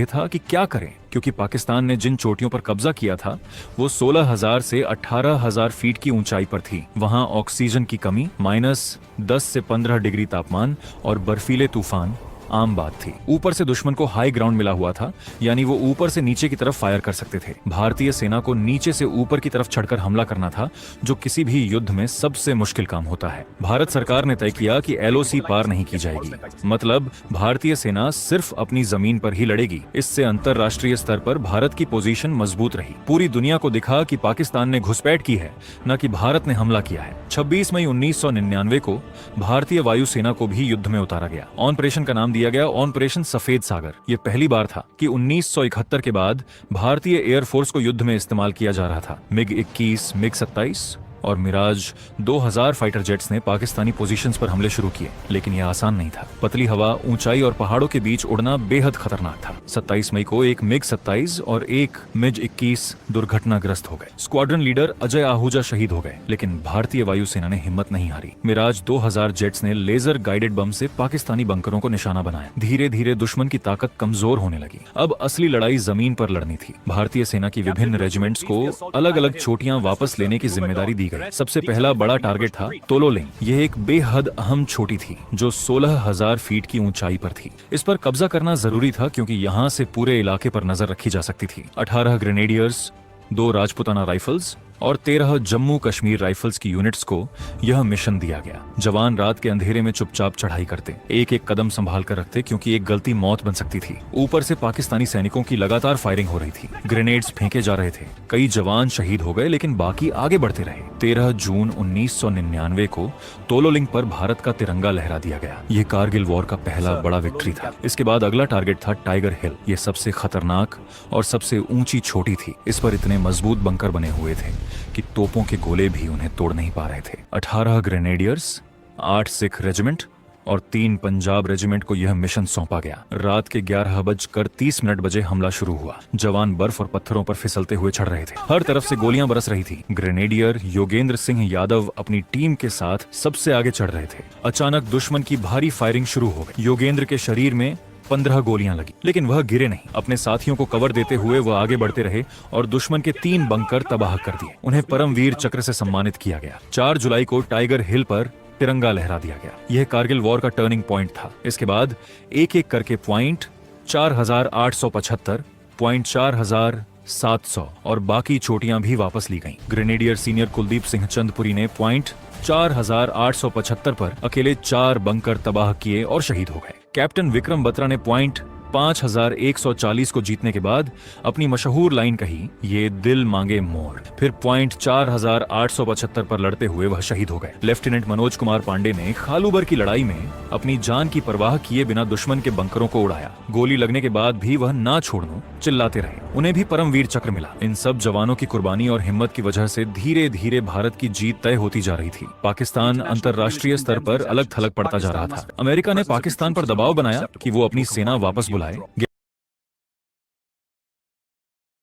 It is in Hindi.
ये था कि क्या करें, क्योंकि पाकिस्तान ने जिन चोटियों पर कब्जा किया था वो 16,000 से 18,000 फीट की ऊंचाई पर थी। वहां ऑक्सीजन की कमी, -10 से 15 डिग्री तापमान और बर्फीले तूफान आम बात थी। ऊपर से दुश्मन को हाई ग्राउंड मिला हुआ था, यानी वो ऊपर से नीचे की तरफ फायर कर सकते थे। भारतीय सेना को नीचे से ऊपर की तरफ चढ़कर हमला करना था, जो किसी भी युद्ध में सबसे मुश्किल काम होता है। भारत सरकार ने तय किया कि LOC पार नहीं की जाएगी, मतलब भारतीय सेना सिर्फ अपनी जमीन पर ही लड़ेगी। इससे अंतरराष्ट्रीय स्तर पर भारत की पोजीशन मजबूत रही। पूरी दुनिया को दिखा कि पाकिस्तान ने घुसपैठ की है, न कि भारत ने हमला किया है। 26 मई 1999 को भारतीय वायुसेना को भी युद्ध में उतारा गया। ऑपरेशन का नाम दिया गया ऑपरेशन सफेद सागर। ये पहली बार था कि 1971 के बाद भारतीय एयरफोर्स को युद्ध में इस्तेमाल किया जा रहा था। MiG-21, MiG-27 और मिराज 2000 फाइटर जेट्स ने पाकिस्तानी पोजीशंस पर हमले शुरू किए, लेकिन यह आसान नहीं था। पतली हवा, ऊंचाई और पहाड़ों के बीच उड़ना बेहद खतरनाक था। 27 मई को एक MiG-27 और एक MiG-21 दुर्घटनाग्रस्त हो गए। स्क्वाड्रन लीडर अजय आहूजा शहीद हो गए, लेकिन भारतीय वायुसेना ने हिम्मत नहीं हारी। मिराज 2000 जेट्स ने लेजर गाइडेड बम से पाकिस्तानी बंकरों को निशाना बनाया। धीरे धीरे दुश्मन की ताकत कमजोर होने लगी। अब असली लड़ाई जमीन पर लड़नी थी। भारतीय सेना की विभिन्न रेजिमेंट्स को अलग अलग चोटियां वापस लेने की जिम्मेदारी दी गई। सबसे पहला बड़ा टारगेट था तोलोलिंग। यह एक बेहद अहम चोटी थी जो 16,000 फीट की ऊंचाई पर थी। इस पर कब्जा करना जरूरी था, क्योंकि यहाँ से पूरे इलाके पर नजर रखी जा सकती थी। 18 ग्रेनेडियर्स, 2 राजपुताना राइफल्स और 13 जम्मू कश्मीर राइफल्स की यूनिट्स को यह मिशन दिया गया। जवान रात के अंधेरे में चुपचाप चढ़ाई करते, एक एक कदम संभाल कर रखते, क्योंकि एक गलती मौत बन सकती थी। ऊपर से पाकिस्तानी सैनिकों की लगातार फायरिंग हो रही थी। ग्रेनेड्स फेंके जा रहे थे। कई जवान शहीद हो गए, लेकिन बाकी आगे बढ़ते रहे। 13 जून 1999 को तोलोलिंग पर भारत का तिरंगा लहरा दिया गया। यह कारगिल वॉर का पहला बड़ा विक्ट्री था। इसके बाद अगला टारगेट था टाइगर हिल। यह सबसे खतरनाक और सबसे ऊंची चोटी थी। इस पर इतने मजबूत बंकर बने हुए थे कि तोपों के गोले भी उन्हें तोड़ नहीं पा रहे थे। 18 ग्रेनेडियर्स, 8 सिख रेजिमेंट और 3 पंजाब रेजिमेंट को यह मिशन सौंपा गया। रात के 11:30 बजे हमला शुरू हुआ। जवान बर्फ और पत्थरों पर फिसलते हुए चढ़ रहे थे। हर तरफ से गोलियां बरस रही थी। ग्रेनेडियर योगेंद्र सिंह यादव अपनी टीम के साथ सबसे आगे चढ़ रहे थे। अचानक दुश्मन की भारी फायरिंग शुरू हो गई। योगेंद्र के शरीर में 15 गोलियां लगी, लेकिन वह गिरे नहीं। अपने साथियों को कवर देते हुए वह आगे बढ़ते रहे और दुश्मन के 3 बंकर तबाह कर दिए। उन्हें परमवीर चक्र से सम्मानित किया गया। 4 जुलाई को टाइगर हिल पर तिरंगा लहरा दिया गया। यह कारगिल वॉर का टर्निंग पॉइंट था। इसके बाद एक एक करके पॉइंट 4,875, पॉइंट 4,700 और बाकी चोटियां भी वापस ली गईं। ग्रेनेडियर सीनियर कुलदीप सिंह चंदपुरी ने पॉइंट 4,875 पर अकेले 4 बंकर तबाह किए और शहीद हो गए। कैप्टन विक्रम बत्रा ने पॉइंट 5,140 को जीतने के बाद अपनी मशहूर लाइन कही, ये दिल मांगे मोड़। फिर पॉइंट 4,875 पर लड़ते हुए वह शहीद हो गए। लेफ्टिनेंट मनोज कुमार पांडे ने खालूबर की लड़ाई में अपनी जान की परवाह किए बिना दुश्मन के बंकरों को उड़ाया। गोली लगने के बाद भी वह ना छोड़नो चिल्लाते रहे। उन्हें भी परमवीर चक्र मिला। इन सब जवानों की कुर्बानी और हिम्मत की वजह से धीरे धीरे भारत की जीत तय होती जा रही थी। पाकिस्तान अंतर्राष्ट्रीय स्तर पर अलग थलग पड़ता जा रहा था। अमेरिका ने पाकिस्तान पर दबाव बनाया कि वो अपनी सेना वापस बुलाए।